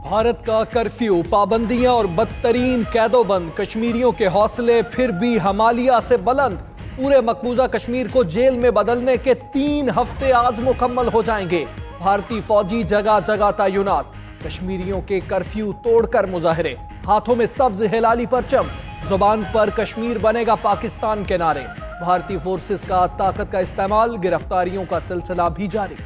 भारत का कर्फ्यू, पाबंदियां और बदतरीन कैदोबंद, कश्मीरियों के हौसले फिर भी हिमालय से बुलंद। पूरे मकबूजा कश्मीर को जेल में बदलने के 3 हफ्ते आज मुकम्मल हो जाएंगे। भारतीय फौजी जगह जगह तैनात। कश्मीरियों के कर्फ्यू तोड़कर मुजाहरे, हाथों में सब्ज हिलाली परचम, जुबान पर कश्मीर बनेगा पाकिस्तान के नारे। भारतीय फोर्सेस का ताकत का इस्तेमाल, गिरफ्तारियों का सिलसिला भी जारी।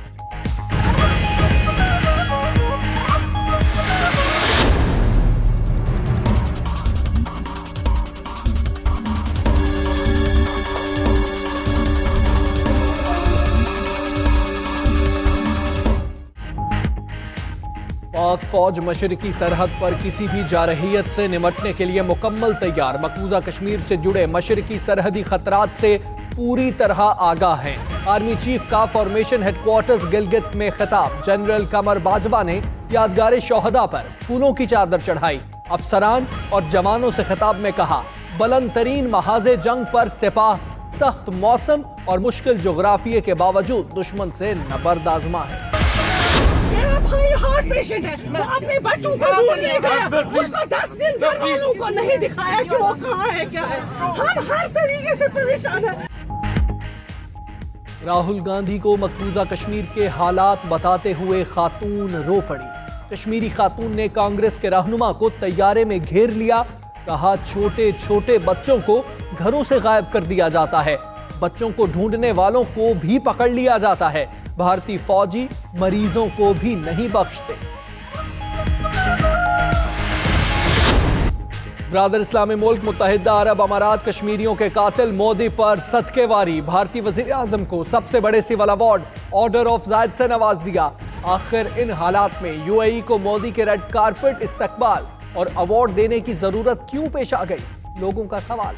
पाक फौज मशरकी सरहद पर किसी भी जारहियत से निमटने के लिए मुकम्मल तैयार। मकबूजा कश्मीर से जुड़े मशरकी सरहदी खतरात से पूरी तरह आगाह हैं। आर्मी चीफ का फॉर्मेशन हेडक्वार्टर्स गिलगित में खिताब। जनरल कमर बाजवा ने यादगार शोहदा पर फूलों की चादर चढ़ाई। अफसरान और जवानों से खिताब में कहा, बुलंद तरीन महाजे जंग पर सिपाह सख्त मौसम और मुश्किल जोग्राफिये के बावजूद दुश्मन से नबर्द आजमा है। मेरा भाई हार्ट पेशेंट है, वो अपने बच्चों को ढूंढने गया, उसको 10 दिन घर वालों को नहीं दिखाया कि वो कहाँ है, क्या है। हम हर तरीके से परेशान हैं। राहुल गांधी को मकबूजा कश्मीर के हालात बताते हुए खातून रो पड़ी। कश्मीरी खातून ने कांग्रेस के रहनुमा को तैयारे में घेर लिया। कहा, छोटे छोटे बच्चों को घरों से गायब कर दिया जाता है, बच्चों को ढूंढने वालों को भी पकड़ लिया जाता है। भारतीय फौजी मरीजों को भी नहीं बख्शते। ब्रादर इस्लामी मुल्क मुत्तहिदा अरब अमारात कश्मीरियों के कातिल मोदी पर सदकेवारी। भारतीय वजीर आजम को सबसे बड़े civil award order of Zayed से नवाज दिया। आखिर इन हालात में यूएई को मोदी के रेड कारपेट इस्तकबाल और अवार्ड देने की जरूरत क्यों पेश आ गई? लोगों का सवाल।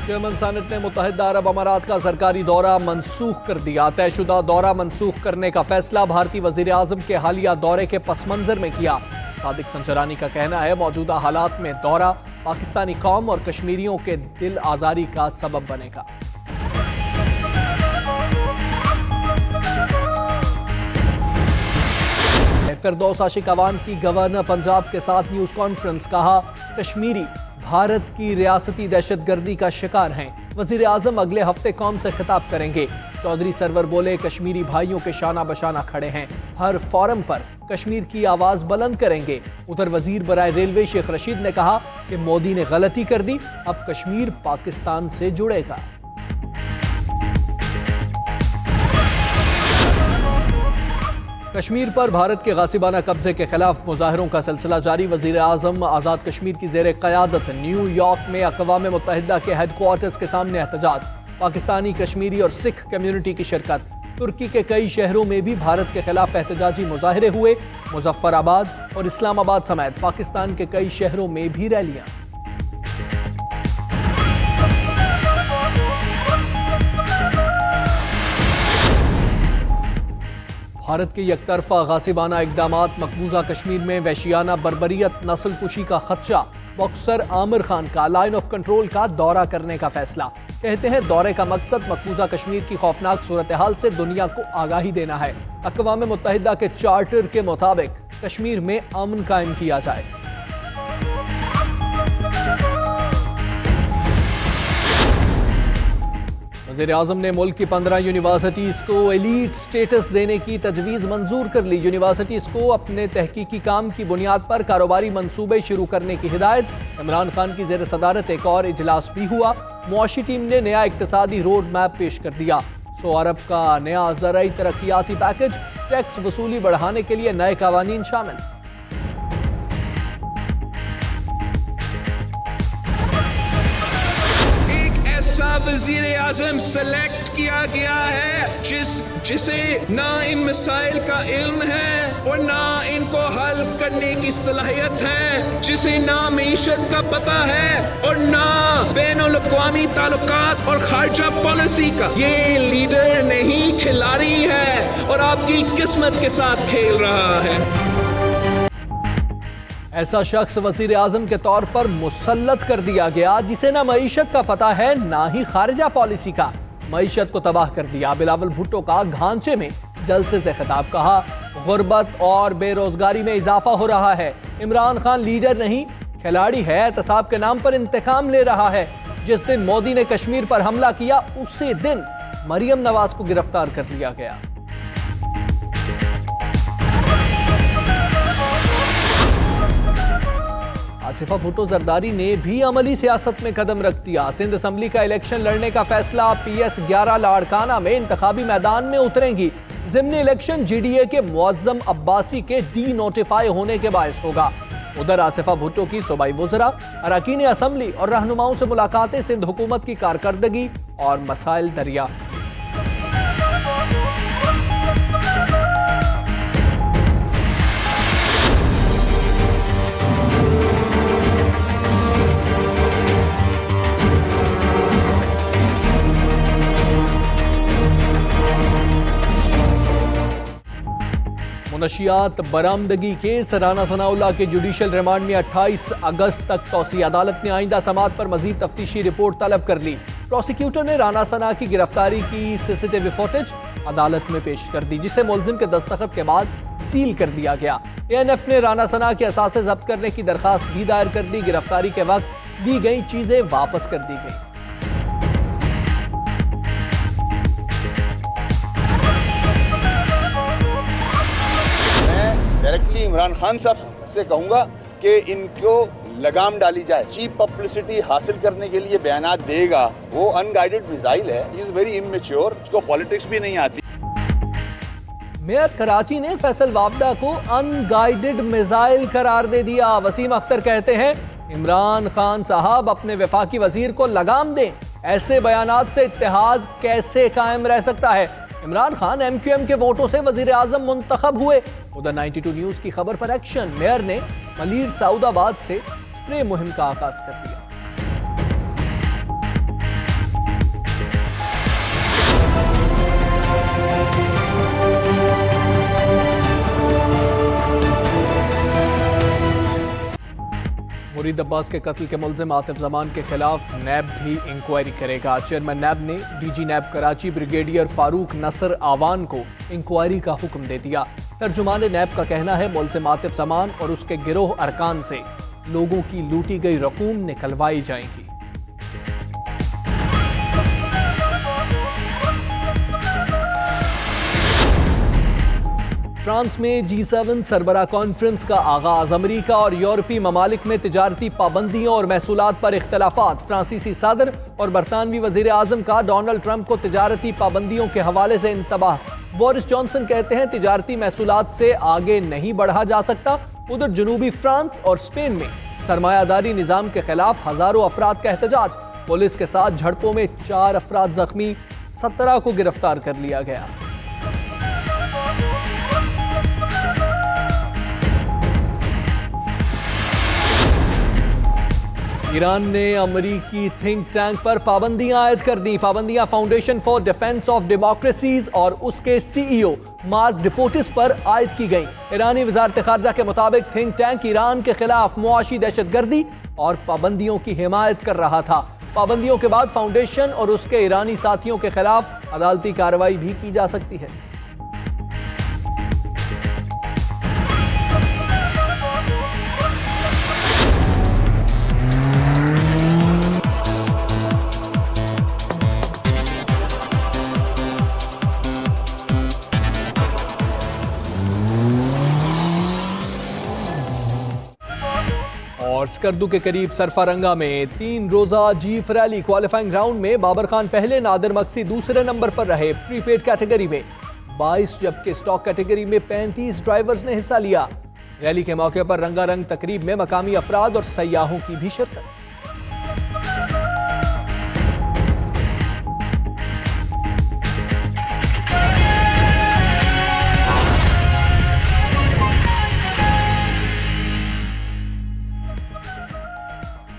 चेयरमैन सेनेट ने मुत्तहिदा अरब अमारात का सरकारी दौरा मनसूख कर दिया। तयशुदा दौरा मनसूख करने का फैसला भारतीय वजीर आजम के हालिया दौरे के पस मंजर में किया। सादिक संचरानी का कहना है, मौजूदा हालात में दौरा पाकिस्तानी कौम और कश्मीरियों के दिल आजारी का सबब बनेगा। फिरदौस आशिक अवान की गवर्नर पंजाब के साथ न्यूज कॉन्फ्रेंस। कहा, कश्मीरी भारत की रियासती दहशतगर्दी का शिकार हैं। वजीर आजम अगले हफ्ते कौम से खिताब करेंगे। चौधरी सरवर बोले, कश्मीरी भाइयों के शाना बशाना खड़े हैं, हर फोरम पर कश्मीर की आवाज बुलंद करेंगे। उधर वजीर बराए रेलवे शेख रशीद ने कहा कि मोदी ने गलती कर दी, अब कश्मीर पाकिस्तान से जुड़ेगा। कश्मीर पर भारत के गासिबाना कब्जे के खिलाफ मुजाहरों का सिलसिला जारी। वजीर आजम आज़ाद कश्मीर की ज़ेर क़यादत न्यूयॉर्क में अक़वाम मुत्तहिदा के हेडक्वार्टर्स के सामने एहतजाज। पाकिस्तानी, कश्मीरी और सिख कम्युनिटी की शिरकत। तुर्की के कई शहरों में भी भारत के खिलाफ एहतजाजी मुजाहरे हुए। मुजफ्फराबाद और इस्लामाबाद समेत पाकिस्तान के कई शहरों में भी रैलियां। भारत के यकतरफा गासिबाना इक़दामात, मकबूजा कश्मीर में वहशियाना बर्बरियत, नस्ल कुशी का खदशा। बॉक्सर आमिर खान का लाइन ऑफ कंट्रोल का दौरा करने का फैसला। कहते हैं, दौरे का मकसद मकबूजा कश्मीर की खौफनाक सूरत हाल से दुनिया को आगाही देना है। अक़वाम मुत्तहिदा के चार्टर के मुताबिक कश्मीर में अमन कायम किया जाए। वज़ीर आज़म ने मुल्क की 15 यूनिवर्सिटीज़ को एलीट स्टेटस देने की तजवीज़ मंजूर कर ली। यूनिवर्सिटीज़ को अपने तहकीकी काम की बुनियाद पर कारोबारी मंसूबे शुरू करने की हिदायत। इमरान खान की ज़ेर सदारत एक और इजलास भी हुआ। मुआशी टीम ने नया इक्तिसादी रोड मैप पेश कर दिया। 100 अरब का नया ज़राई तरक्याती पैकेज। टैक्स वसूली बढ़ाने के लिए नए कवानीन शामिल। वज़ीर आज़म सेलेक्ट किया गया है जिसे ना इन मसाइल का इल्म है और ना इनको हल करने की सलाहियत है, जिसे ना मईशत का पता है और ना बैनुल अक़वामी ताल्लुकात और खारजा पॉलिसी का। ये लीडर नहीं, खिलाड़ी है और आपकी किस्मत के साथ खेल रहा है। ऐसा शख्स वजीर आजम के तौर पर मुसल्लत कर दिया गया जिसे ना मईशत का पता है ना ही खारिजा पॉलिसी का। मईशत को तबाह कर दिया। बिलावल भुट्टो का घांचे में जलसे से खिताब कहा, गुर्बत और बेरोजगारी में इजाफा हो रहा है। इमरान खान लीडर नहीं खिलाड़ी है, एहतसाब के नाम पर इंतकाम ले रहा है। जिस दिन मोदी ने कश्मीर पर हमला किया उसी दिन मरियम नवाज को गिरफ्तार कर लिया गया। आसिफा भुट्टो जरदारी ने भी अमली सियासत में कदम रख दिया। सिंध असम्बली का इलेक्शन लड़ने का फैसला, PS 11 लाड़काना में इंतखाबी मैदान में उतरेंगी। ज़िमनी इलेक्शन GDA के मुअज्जम अब्बासी के डी नोटिफाई होने के बायस होगा। उधर आसिफा भुट्टो की सूबाई वज़रा, अरकान असम्बली और रहनुमाओं से मुलाकातें, सिंध हुकूमत की कारकर्दगी और मसाइल दरियाफ्त। मुनशियात बरामदगी केस, राना सनाउल्लाह के जुडिशल रिमांड में 28 अगस्त तक तौसी। अदालत ने आइंदा समात पर मजीद तफ्तीशी रिपोर्ट तलब कर ली। प्रोसिक्यूटर ने राना सना की गिरफ्तारी की CCTV फुटेज अदालत में पेश कर दी, जिसे मुलजिम के दस्तखत के बाद सील कर दिया गया। ANF ने राना सना के असासे जब्त करने की दरखास्त भी दायर कर दी। गिरफ्तारी के वक्त दी गई चीजें वापस कर दी गई। डायरेक्टली इमरान खान साहब से कहूंगा कि इनको लगाम डाली जाए। चीप पब्लिसिटी हासिल करने के लिए बयानात देगा, वो अनगाइडेड मिसाइल है, इज वेरी इमेच्योर, उसको पॉलिटिक्स भी नहीं आती। मेयर कराची ने फैसल वावडा को अनगाइडेड मिसाइल करार दे दिया। वसीम अख्तर कहते हैं, इमरान खान साहब अपने वफाकी वजीर को लगाम दें। ऐसे बयानात से इत्तेहाद कैसे कायम रह सकता है? इमरान खान MQM के वोटों से वजीर आजम मुंतखब हुए। उधर 92 न्यूज की खबर पर एक्शन, मेयर ने मलीर सऊदाबाद से स्प्रे मुहिम का आगाज कर दिया। मुरीद अब्बास के कत्ल के मुल्जिम आतिफ जमान के खिलाफ नैब भी इंक्वायरी करेगा। चेयरमैन नैब ने DG नैब कराची ब्रिगेडियर फारूक नसर आवान को इंक्वायरी का हुक्म दे दिया। तर्जुमान नैब का कहना है, मुल्जिम आतिफ जमान और उसके गिरोह अरकान से लोगों की लूटी गई रकूम निकलवाई जाएंगी। फ्रांस में G7 सरबराह कॉन्फ्रेंस का आगाज। अमरीका और यूरोपीय ममालिक में तिजारती पाबंदियों और महसूलात पर इख्तलाफात। फ्रांसीसी सदर और बरतानवी वजीर आजम का डोनाल्ड ट्रंप को तिजारती पाबंदियों के हवाले से इंतबाह। बोरिस जॉनसन कहते हैं, तिजारती महसूलात से आगे नहीं बढ़ा जा सकता। उधर जनूबी फ्रांस और स्पेन में सरमायादारी निजाम के खिलाफ हजारों अफराद का एहतजाज। पुलिस के साथ झड़पों में 4 अफराद जख्मी, 17 को गिरफ्तार कर लिया गया। ईरान ने अमरीकी थिंक टैंक पर पाबंदियां आयद कर दी। पाबंदियां foundation for defence of democracies और उसके CEO मार्क डिपोटिस पर आयद की गई। ईरानी वजारत खारजा के मुताबिक थिंक टैंक ईरान के खिलाफ मुआशी दहशतगर्दी और पाबंदियों की हिमायत कर रहा था। पाबंदियों के बाद फाउंडेशन और उसके ईरानी साथियों के खिलाफ अदालती कार्रवाई भी की जा सकती है। और स्कर्दू के करीब सरफारंगा में 3 रोजा जीप रैली। क्वालिफाइंग राउंड में बाबर खान पहले, नादिर मक्सी दूसरे नंबर पर रहे। प्रीपेड कैटेगरी में 22 जबकि स्टॉक कैटेगरी में 35 ड्राइवर्स ने हिस्सा लिया। रैली के मौके पर रंगारंग तकरीब में मकामी अफराद और सयाहों की भी शिरकत।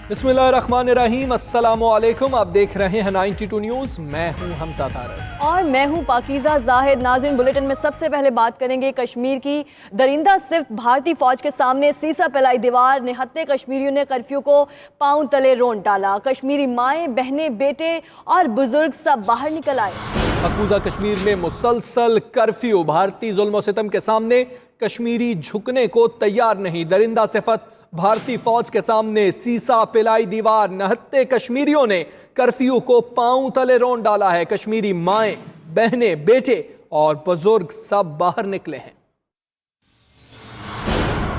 बिस्मिल्लाहिर्रहमानिर्रहीम, अस्सलामुअलैकुम। आप देख रहे हैं 92 न्यूज़। मैं हूं हमजा तारक और मैं हूं पाकीज़ा जाहिद। नाज़रीन, बुलेटिन में सबसे पहले बात करेंगे कश्मीर की। दरिंदा सिर्फ भारतीय फौज के सामने सीसा फैलाई दीवार, निहत्ते कश्मीरियों ने कर्फ्यू को पांव तले रोंद डाला। कश्मीरी माएँ, बहनें, बेटे और बुजुर्ग सब बाहर निकल आए। मकबूजा कश्मीर में मुसलसल कर्फ्यू, भारतीय जुल्म सितम के सामने कश्मीरी झुकने को तैयार नहीं। दरिंदा सिफत भारतीय फौज के सामने सीसा पिलाई दीवार, नहत्ते कश्मीरियों ने कर्फ्यू को पांव तले रोंद डाला है। कश्मीरी माएँ, बहनें, बेटे और बुजुर्ग सब बाहर निकले हैं।